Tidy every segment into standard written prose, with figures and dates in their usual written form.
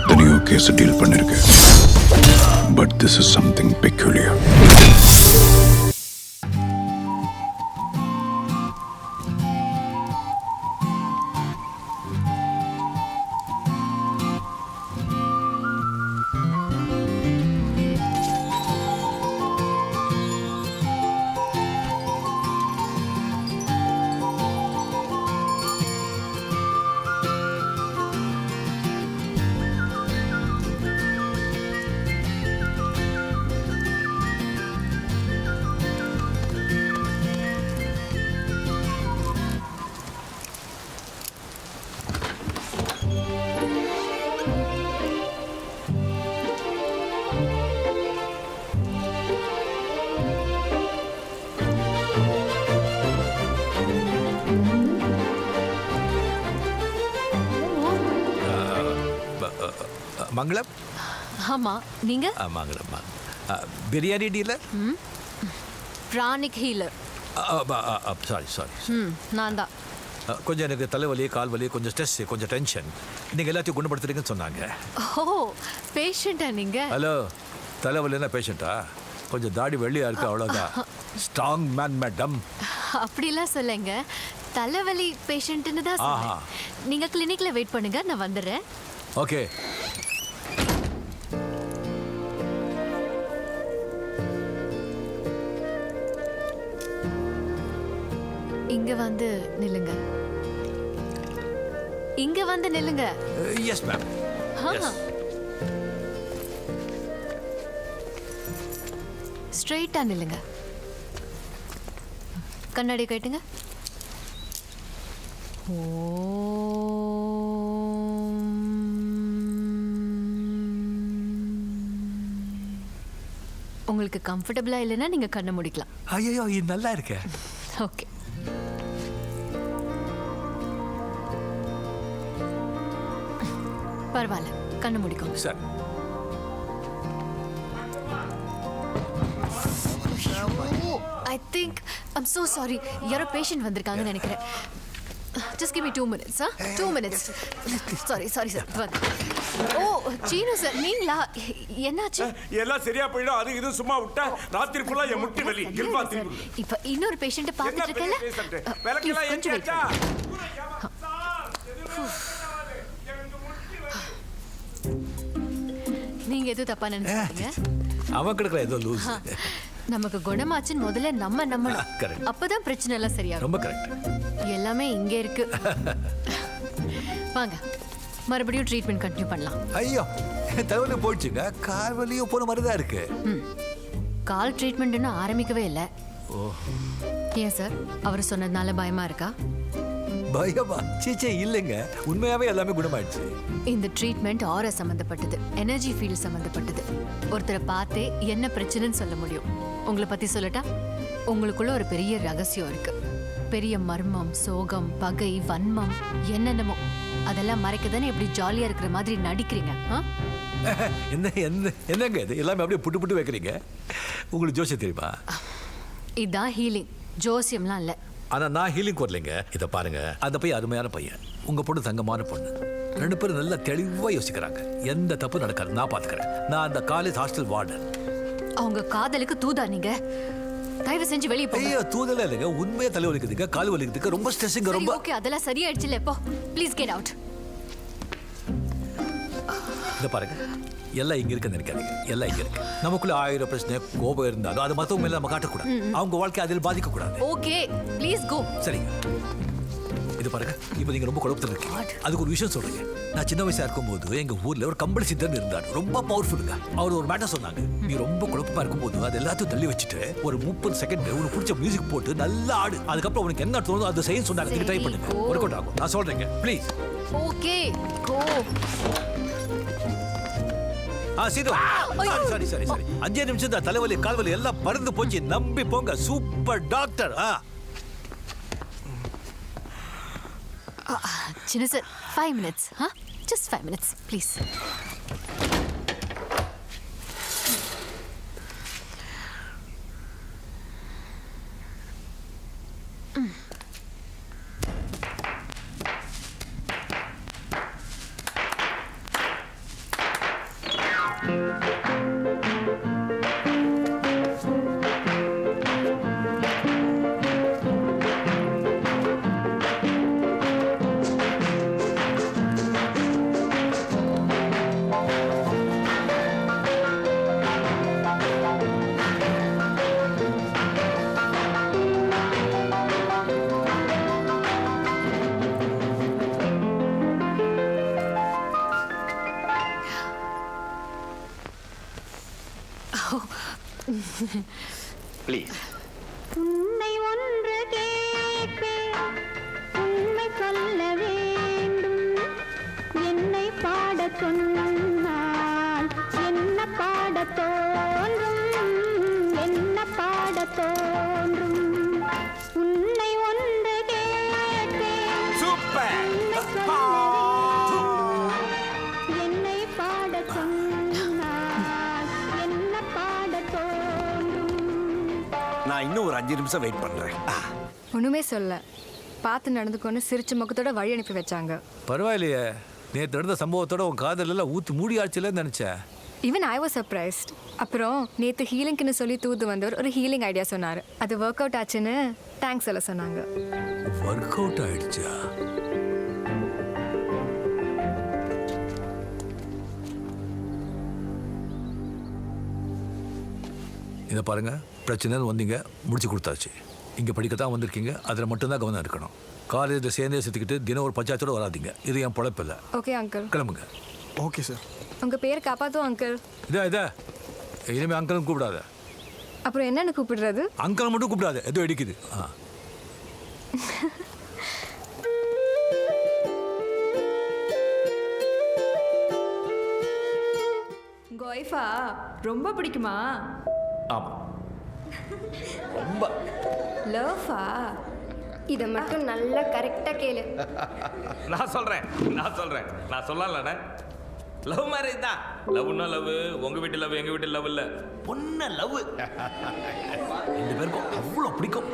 எத்தனையோ case deal பண்ணிருக்கேன். But this is something peculiar. Mangalam. ஆமா, நீங்க? Mangalam. Biryani dealer? Pranic healer. Sorry. நான் தான். கொஞ்சம் எனக்கு தலைவலி, கால் வலி, கொஞ்சம் ஸ்ட்ரெஸ், கொஞ்சம் டென்ஷன். நீங்கள் எல்லாத்தையும் குணப்படுத்துறீங்கன்னு சொன்னாங்க. ஓ, பேஷண்டா நீங்க? ஹலோ, தலைவலின்னா பேஷண்ட்டா? கொஞ்சம் தாடி வெள்ளியா இருக்கு, அவ்வளோதான். Strong man madam. அப்படிலாம் சொல்லுங்க. தலைவலி பேஷண்ட்னு தான் சொன்னேன். நீங்க கிளினிக்ல வெயிட் பண்ணுங்க, நான் வந்துடுறேன். ஓகே. இங்க வந்து நில்லுங்க. இங்க வந்து நில்லுங்க. Yes ma'am. ஸ்ட்ரெயிட்டா நில்லுங்க. கண்ணாடி கட்டுங்க. உங்களுக்கு கம்ஃபர்டபுளா இல்லைன்னா நீங்க கண்ணை முடிக்கலாம். ஐயோ, இது நல்லா இருக்கு. ஓகே. பரவாயில்ல, கண்ணை முடிக்கோங்க. Sir. I think I'm so sorry. யாரோ பேஷண்ட் வந்திருக்காங்கன்னு நினைக்கிறேன். Just give me 2 minutes, huh? 2 minutes. Sorry, sir. ஓ, சீனு சார், நீங்களா? என்னாச்சு? எல்லாம் சரியா போயிடும். அது இது சும்மா விட்டா ராத்திரி ஃபுல்லா என் முட்டி வலி. கில்பா திருப்பி. இப்ப இன்னொரு பேஷண்ட்ட பார்த்துட்டு இருக்கல. விளக்கெல்லாம் ஏத்தியாச்சா? நீங்க எதுவும் தப்பா நினைச்சீங்க? அவன் கிடக்குற ஏதோ லூஸ். நமக்கு குணமாச்சுன்னு முதல்ல நம்ம நம்பணும். அப்பதான் பிரச்சனை எல்லாம் சரியாகும். ரொம்ப கரெக்ட். எல்லாமே இங்க இருக்கு. வாங்க, மறுபடியும் ட்ரீட்மெண்ட் கண்டினியூ பண்ணலாம். ஐயோ, தலைவலி போயிடுச்சுங்க. கால் வலியும் போன மாதிரி தான் இருக்கு. கால் ட்ரீட்மெண்ட் இன்னும் ஆரம்பிக்கவே இல்லை. ஏன் சார், அவர் சொன்னதுனால பயமா இருக்கா? பயமா? சீச்சே இல்லைங்க, உண்மையாவே எல்லாமே குணமாயிடுச்சு. இந்த ட்ரீட்மெண்ட் ஆரா சம்பந்தப்பட்டது, எனர்ஜி ஃபீல்ட் சம்பந்தப்பட்டது. ஒருத்தரை பார்த்தே என்ன பிரச்சனைன்னு சொல்ல முடியும். உங்களை பத்தி சொல்லட்டா? உங்களுக்குள்ள ஒரு பெரிய ரகசியம் இருக்கு. பெரிய மர்மம், சோகம், பகை, வன்மம், என்னென்னமோ. அதெல்லாம் மறைக்கதானே எப்படி ஜாலியா இருக்கிற மாதிரி நடிக்கிறீங்க? என்னங்க இது எல்லாமே அப்படியே புட்டு புட்டு வைக்கிறீங்க? உங்களுக்கு ஜோசியம் தெரியுமா? இதான் ஹீலிங், ஜோசியம்லாம் இல்லை. ஆனா நான் ஹீலிங் வரலைங்க. இதை பாருங்க, அந்த பையன் அருமையான பையன், உங்க பொண்ணு தங்கமான பொண்ணு. 2 பேரும் நல்லா தெளிவா யோசிக்கிறாங்க. எந்த தப்பு நடக்காது, நான் பாத்துக்கிறேன். நான் அந்த காலேஜ் ஹாஸ்டல் வார்டன். அவங்க காதலுக்கு தூதா நீங்க? தயவு செஞ்சு வெளியே போங்க. ஐயோ, தூதல இல்லைங்க, உண்மையா தலை வலிக்குதுங்க, கால் வலிக்குதுங்க, ரொம்ப ஸ்ட்ரெஸ்ஸிங்க. ரொம்ப ஓகே, அதெல்லாம் சரியாயிடுச்சுல. இப்போ ப்ளீஸ் கெட் அவுட். இதை பாருங்க, எல்லாம் இங்க இருக்குன்னு நினைக்காதீங்க. எல்லாம் இங்க இருக்கு. நமக்குள்ள 1000 பிரச்சனை, கோபம் இருந்தாலும் அது மத்தவங்க மேல நம்ம காட்டக்கூடாது. அவங்க வாழ்க்கை அதில் பாதிக்க கூடாது. Okay, please go. சரிங்க. இது பாருங்க, இப்போ நீங்க ரொம்ப குழப்பத்தில் இருக்கீங்க. அதுக்கு ஒரு விஷயம் சொல்றீங்க. நான் சின்ன வயசா இருக்கும்போது எங்க ஊர்ல ஒரு கம்பளி சித்தர் இருந்தார். ரொம்ப பவர்ஃபுல்லுங்க. அவர் ஒரு மேட்டர் சொன்னாங்க. நீ ரொம்ப குழப்பமா இருக்கும்போது அது எல்லாத்தையும் தள்ளி வச்சுட்டு ஒரு 30 செகண்ட் உனக்கு பிடிச்ச மியூசிக் போட்டு நல்லா ஆடு. அதுக்கப்புறம் உனக்கு என்ன தோணுதோ அதை செய்ய சொன்னாங்க. நீங்க ட்ரை பண்ணுங்க, ஒர்க் அவுட் ஆகும். நான் சொல்றேங்க, ப்ளீஸ். ஓகே, கோ. சரி. 5 நிமிஷம் தான். தலைவலி, கால்வலி எல்லாம் பறந்து போச்சு. நம்பி போங்க. Super doctor. சின்ன sir, 5 minutes. Just 5 minutes, please. Please. உன்னை ஒன்று கேட்பேன், உண்மை சொல்ல வேண்டும். என்னை பாடச் சொன்னால் என்ன பாடத் தோன்றும், என்ன பாடத் தோன்றும். உன்னை ஒன்று கேட்பேன், சூப்பர். உண்மை சொல்ல வேண்டும். என்னை பாடச் சொன்னால் என்ன பாடத் தோன்றும். நான் இன்னும் ஒரு 5 நிமிஷம் வெயிட் பண்றேன். ஒன்றுமே சொல்ல, பார்த்து நடந்துக்கொண்டு சிரிச்ச முகத்தோட வழி அனுப்பி வச்சாங்க. பரவாயில்லையே, நேற்று நடந்த சம்பவத்தோட உன் காதலெல்லாம் ஊற்றி மூடி ஆச்சுலன்னு நினச்சேன். Even I was surprised. அப்புறம் நேற்று ஹீலிங்க்குன்னு சொல்லி தூது வந்தவர் ஒரு ஹீலிங் ஐடியா சொன்னார். அது ஒர்க் அவுட் ஆச்சுன்னு தேங்க்ஸ் சொல்ல சொன்னாங்க. ஒர்க் அவுட் ஆயிடுச்சா? இதை பாருங்க, பிரச்சனைன்னு வந்தீங்க, முடிச்சு கொடுத்தாச்சு. இங்கே படிக்கத்தான் வந்திருக்கீங்க, அதில் மட்டும்தான் கவனம் இருக்கணும். காலேஜில் சேர்ந்தே சேர்த்துக்கிட்டு தினம் ஒரு பஞ்சாயத்தோடு வராதிங்க. இது என் பொழப்பில்லை. Okay uncle. கிளம்புங்க. Okay sir. உங்கள் பேர் காப்பாற்றும் அங்கிள். இதா இனிமேல் அங்கிளும் கூப்பிடாத. அப்புறம் என்னென்னு கூப்பிடுறது? அங்கிள் மட்டும் கூப்பிடாத, ஏதோ இடிக்குது. ஒய்ஃபா ரொம்ப பிடிக்குமா? ஆமாம், ரொம்ப. லவ்வா? இதை மட்டும் நல்லா கரெக்டாக கேளு. நான் சொல்லலண்ணே. லவ் மேரேஜ் தான். லவ்னா லவ். உங்க வீட்டு லவ், எங்க வீட்டு லவ் இல்ல. பொண்ணு லவ். 2 பேருக்கும் அவ்வளோ பிடிக்கும்.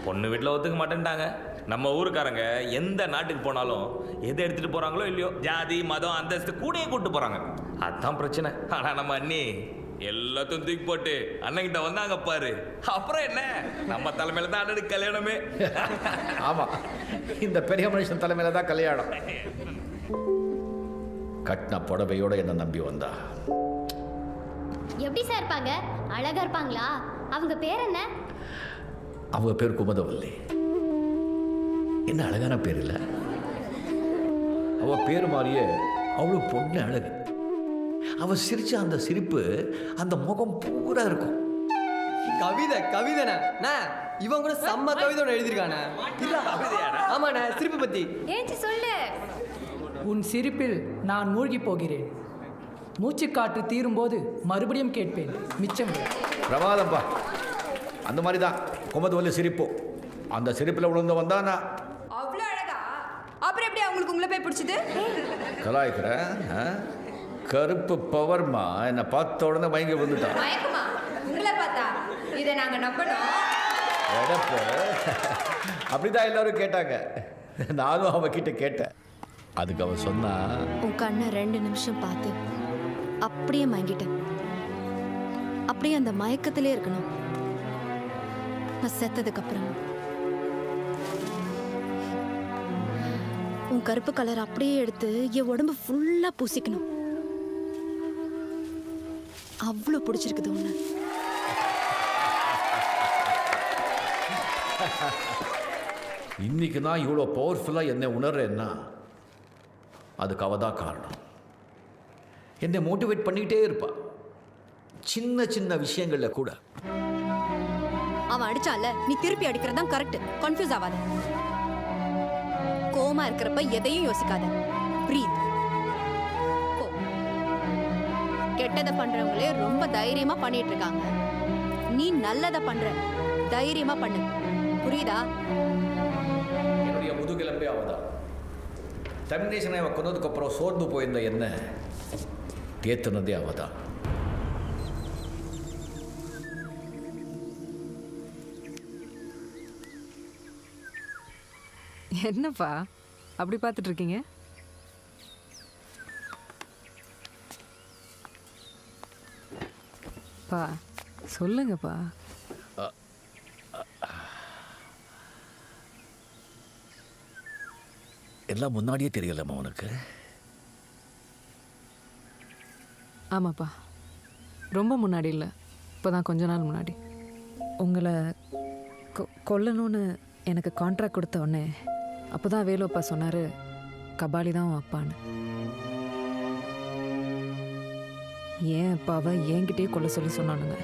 பொண்ணு வீட்டில் ஒத்துக்க மாட்டேன்ட்டாங்க. நம்ம ஊருக்காரங்க எந்த நாட்டுக்கு போனாலும் எதை எடுத்துட்டு போறாங்களோ இல்லையோ, ஜாதி மதம் அந்தஸ்து கூடயே கூட்டு போறாங்க. அதான் பிரச்சனை. ஆனா நம்ம அண்ணி எல்லாத்தையும் தூக்கி போட்டு அண்ணன்கிட்ட வந்தாங்க பாரு. அப்புறம் என்ன, நம்ம தலைமையில தான் அண்ணனுக்கு கல்யாணமே. ஆமாம், இந்த பெரிய மனுஷன் தலைமையில தான் கல்யாணம். கட்டின புடவையோட என்ன நம்பி வந்தா. எப்படி சார் இருப்பாங்க? அழகா இருப்பாங்களா? அவங்க பேர் என்ன? அவங்க பேர் குமுதவல்லி. என்ன அழகான பேர் இல்லை? அவ பேர் மாதிரியே அவ்வளோ பொண்ணு அழகு. அவ சிரிச்ச அந்த சிரிப்பு, அந்த முகம் பூரா இருக்கும். கவிதைண்ணா, இவன் கூட செம்ம கவிதை எழுதியிருக்கானே. ஆமாண்ணா, சிரிப்பு பத்தி. ஏஞ்சி சொல்லு. உன் சிரிப்பில் நான் மூழ்கி போகிறேன். மூச்சுக்காற்று தீரும்போது மறுபடியும் கேட்பேன் மிச்சம். பிரமாதம்பா. அந்த மாதிரி தான் குமுதவல்லி சிரிப்போம். அந்த சிரிப்பில் விழுந்து வந்தானா. அவ்வளோ அழகா? அப்புறம் எப்படி அவங்களுக்கு உங்களை போய் பிடிச்சது? கலாய்க்கிற கருப்பு பவர்மா என்னை பார்த்த உடனே மயங்கி வந்துட்டான். மயக்குமா? உங்களை பார்த்தா இதை நாங்க நம்பணும். எடப்பு அப்படிதான் எல்லாரும் கேட்டாங்க. நானும் அவகிட்ட கேட்டேன். அதுக்கு அவ சொன்னா, உன் கண்ணை 2 நிமிஷம் பார்த்து அப்படியே மயங்கிட்டேன். அப்படியே அந்த மயக்கத்திலே இருக்கணும். நான் செத்ததுக்கு அப்புறம் உன் கருப்பு கலர் அப்படியே எடுத்து என் உடம்பு ஃபுல்லா பூசிக்கணும். அவ்வளோ பிடிச்சிருக்குது உன்னை. இன்னைக்கு நான் இவ்வளோ பவர்ஃபுல்லாக என்னை உணர்றேன்னா அதுக்கு அவ தான் காரணம். என்னை மோட்டிவேட் பண்ணிக்கிட்டே இருப்பா, சின்ன சின்ன விஷயங்களில் கூட. அவன் அடிச்சால நீ திருப்பி அடிக்கிறதா கரெக்ட். கன்ஃபியூஸ் ஆகாத. கோமா இருக்கிறப்ப எதையும் யோசிக்காத. பிரீத். கெட்டதை பண்றவங்களே ரொம்ப தைரியமா பண்ணிட்டு இருக்காங்க. நீ நல்லதை பண்ற, தைரியமா பண்ணு. புரியுதா? என்னுடைய முதுகெலும்பே அவதான். டெர்மினேஷனை அவன் கொண்டதுக்கு அப்புறம் சோர்ந்து போயிருந்த என்ன தேத்துனதே அவதான். என்னப்பா அப்படி பார்த்துட்டு இருக்கீங்க? பா சொல்லுங்கப்பா. எல்லாம் முன்னாடியே தெரியலம்மா உனக்கு? ஆமாப்பா, ரொம்ப முன்னாடி இல்லை, இப்போ தான் கொஞ்ச நாள் முன்னாடி. உங்களை கொல்லணும்னு எனக்கு கான்ட்ராக்ட் கொடுத்த உடனே அப்போ தான் வேலுப்பா சொன்னார், கபாலி தான் உன் அப்பான்னு. ஏன் அப்பாவை என்கிட்டயே கொல்ல சொல்லி சொன்னானுங்க.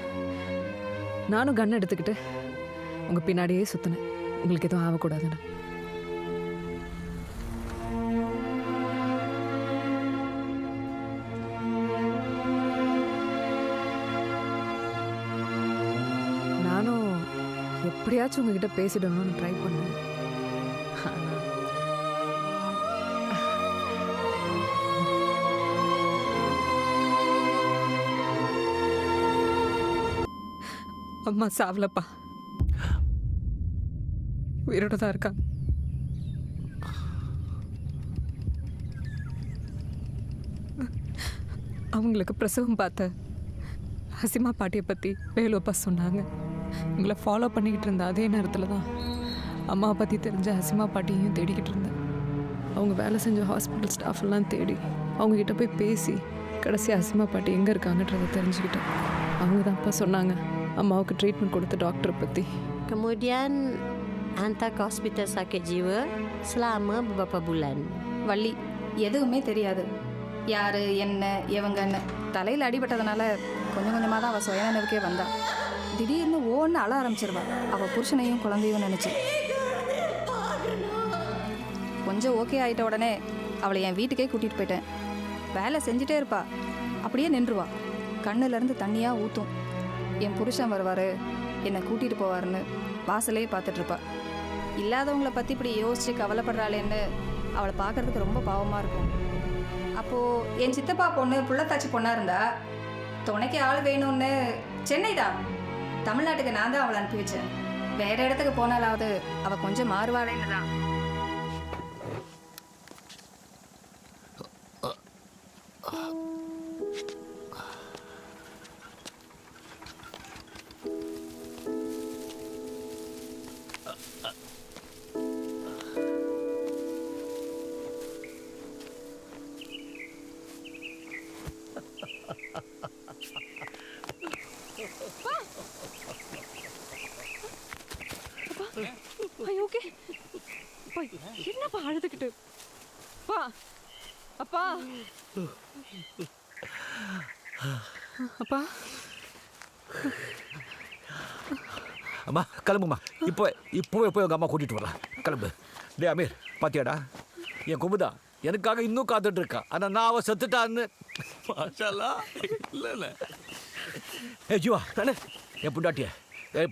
நானும் கன் எடுத்துக்கிட்டு உங்கள் பின்னாடியே சுற்றினேன், உங்களுக்கு எதுவும் ஆகக்கூடாதுன்னு. நானும் எப்படியாச்சும் உங்ககிட்ட பேசிடணும்னு ட்ரை பண்ணேன். அம்மா சாவலப்பா, உயிரோட தான் இருக்கா. அவங்களுக்கு பிரசவம் பார்த்த ஹசிமா பாட்டியை பற்றி வேலுப்பா சொன்னாங்க. உங்களை ஃபாலோ பண்ணிக்கிட்டு இருந்த அதே நேரத்தில் தான் அம்மாவை பற்றி தெரிஞ்ச ஹசிமா பாட்டியையும் தேடிக்கிட்டு இருந்தேன். அவங்க வேலை செஞ்ச ஹாஸ்பிட்டல் ஸ்டாஃப் எல்லாம் தேடி அவங்கக்கிட்ட போய் பேசி கடைசி ஹசிமா பாட்டி எங்கே இருக்காங்கன்றதை தெரிஞ்சுக்கிட்டேன். அவங்க தான்ப்பா சொன்னாங்க அம்மாவுக்கு ட்ரீட்மெண்ட் கொடுத்த டாக்டரை பற்றி. Kemudian hantar ke hospital sakit jiwa selama beberapa bulan. Valli எதுவுமே தெரியாது, யார் என்ன இவங்கன்னு. தலையில் அடிபட்டதுனால கொஞ்சம் கொஞ்சமாக தான் அவள் சுயநினைவுக்கே வந்தா. திடீர்னு ஓன்னு அழ ஆரம்பிச்சிருவா, அவள் புருஷனையும் குழந்தையும் நினச்சி. கொஞ்சம் ஓகே ஆகிட்ட உடனே அவளை என் வீட்டுக்கே கூட்டிகிட்டு போயிட்டேன். வேலை செஞ்சுட்டே இருப்பா, அப்படியே நின்றுவா. கண்ணுலேருந்து தண்ணியாக ஊற்றும். என் புருஷன் வருவார், என்னை கூட்டிகிட்டு போவார்னு வாசலே பார்த்துட்ருப்பா. இல்லாதவங்களை பற்றி இப்படி யோசித்து கவலைப்படுறாளேன்னு அவளை பார்க்குறதுக்கு ரொம்ப பாவமாக இருக்கும். அப்போது என் சித்தப்பா பொண்ணு புள்ளத்தாச்சி பொண்ணாக இருந்தா, துணைக்கு ஆள் வேணும்னு சென்னை தான், தமிழ்நாட்டுக்கு நான் தான் அவளை அனுப்பி வச்சேன். வேறு இடத்துக்கு போனாலாவது அவள் கொஞ்சம் மாறுவாளேன்னு தான். ஓகே என்னப்பா அழுதுகிட்டு? அப்பா அப்பா அப்பா அம்மா கிளம்புமா, இப்போவே போய் உங்கள் அம்மா கூட்டிகிட்டு வரலாம். கிளம்பு. டே அமீர், பாத்தியாடா என் குமுதா எனக்காக இன்னும் காத்துட்டு இருக்கா. ஆனால் நான் அவள் செத்துட்டான்னு. மாஷால்லா. இல்லை இல்லை ஏ ஜீவா, என் பொண்டாட்டிய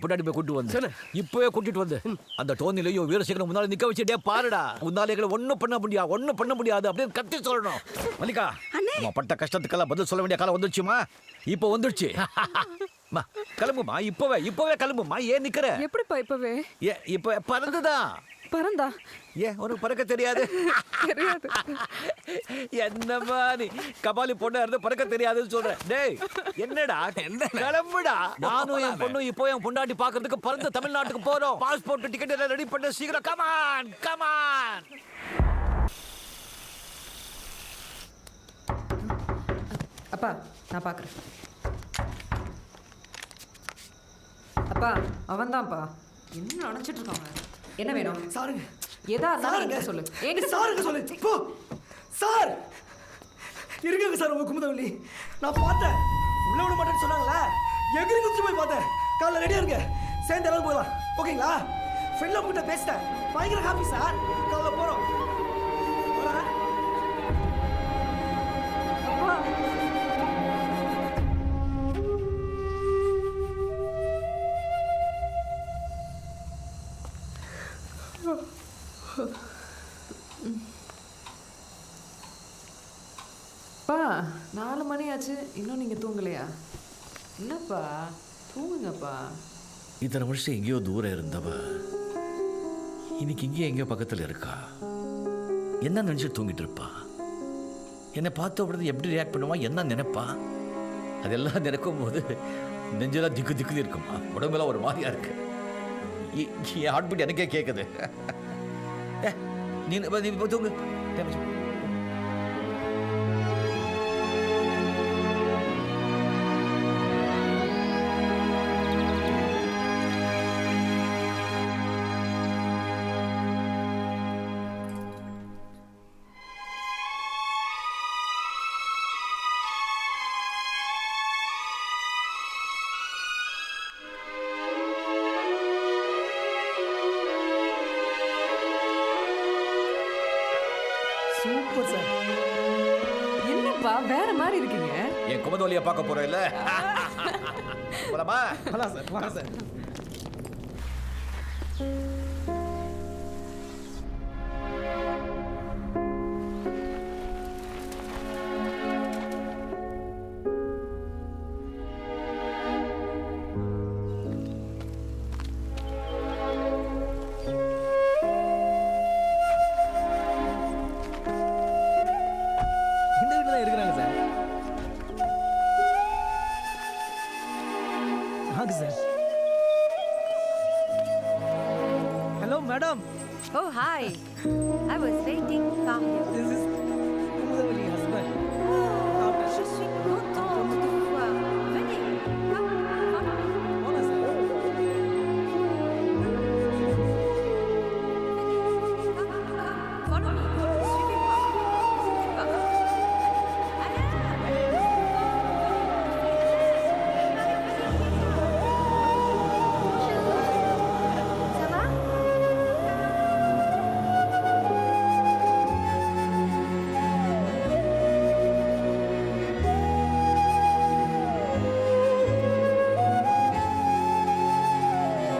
பொண்டாட்டி போய் கூட்டு வந்து இப்போவே கூட்டிட்டு வந்து அந்த டோனிலையும் வீரசேகரம் முன்னாடி நிற்க வச்சுட்டே பாருடா. உன்னால எங்களை ஒன்றும் பண்ண முடியாது அப்படின்னு கத்தி சொல்லணும். மல்லிகா, அம்மா பட்ட கஷ்டத்துக்கெல்லாம் பதில் சொல்ல வேண்டிய காலம் வந்துருச்சுமா. இப்போ வந்துருச்சு. கிளம்புமா, இப்போவே கிளம்புமா. ஏன் நிக்கிற? எப்படிப்பா இப்பவே? இப்போ பறந்துதான். பறந்தா? ஏன் உனக்கு பறக்க தெரியாது? தெரியாது. என்னம்மா நீ கபாலி பொண்ணா இருந்து பறக்க தெரியாதுன்னு சொல்ற? டேய் என்னடா, கிளம்புடா. நானும் என் பொண்ணு இப்போ என் பொண்டாட்டி பாக்குறதுக்கு பறந்து தமிழ்நாட்டுக்கு போறோம். பாஸ்போர்ட் டிக்கெட் எல்லாம் ரெடி பண்ண, சீக்கிரம் கமான் கமான். அப்பா நான் பார்க்குறேன். அப்பா அவன்தான்ப்பா. என்ன நினச்சிட்டு இருக்காங்க? என்ன வேணும்? சாருங்க, எதா இருந்தாலும் சொல்லு. ஏங்க சாருங்க சொல்லு. போ சார், இருங்க சார். உங்க குமுதவள்ளி நான் பார்த்தேன், உள்ள விட மாட்டேன்னு சொன்னாங்களே, எகிரி குதிச்சு போய் பார்த்தேன். காலைல ரெடியா இருங்க, சேர்ந்து எல்லாரும் போகலாம். ஓகேங்களா? ஃப்ரெண்ட்ல உங்ககிட்ட பேசிட்டேன், பயங்கர ஹாப்பி சார். காலைல போறோம். அப்பா 4 மணி ஆச்சு, இன்னும் நீங்கள் தூங்கலையா? என்னப்பா தூங்குங்கப்பா. இத்தனை வருஷம் எங்கேயோ தூரம் இருந்தவ இன்னைக்கு இங்கேயே எங்கேயோ பக்கத்தில் இருக்கா. என்ன நினச்சிட்டு தூங்கிட்டு இருப்பா? என்னை பார்த்த உடனே எப்படி ரியாக்ட் பண்ணுவா, என்ன நினைப்பா? அதெல்லாம் நினைக்கும் போது நெஞ்செல்லாம் திக்கு இருக்குமா, உடம்பெல்லாம் ஒரு மாதிரியா இருக்கு. என் ஹார்ட் பீட் எனக்கே கேட்குது. நீ தூங்கு. Super sir. என்னப்பா வேற மாதிரி இருக்கீங்க? என் குமதவல்லியை பார்க்க போறேன் இல்ல? போலாமா? வரலாம் சார், வரலாம் சார். இந்த வீட்டில் தான் இருக்கிறாங்க சார். வாங்க sir. Hello madam. Oh, hi. I was waiting. Come here. This is Kumudavali husband. Je suis contente de vous voir. Venez. Come, come. போலாம் sir. Follow me. Suivez-moi. N'hésitez pas. Ça va?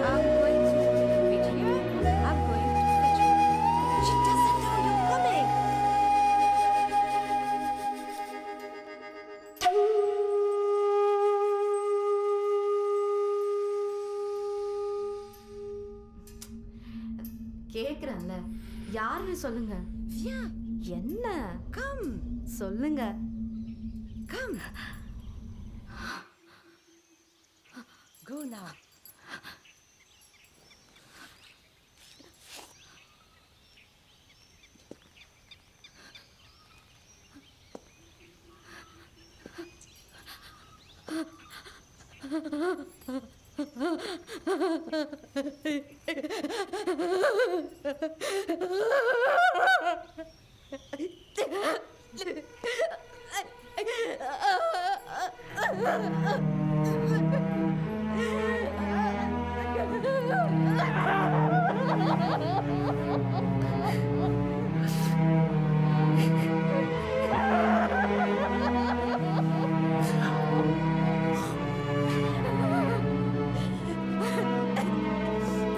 I'm going to wait here. I'm going to fetch you. She doesn't know you're coming. கேக்குறேன்ல, யாருன்னு சொல்லுங்க. Viens. என்ன? Come. சொல்லுங்க. Come. Go now.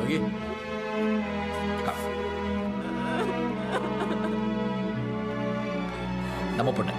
யோகி நம்ம பொண்ணு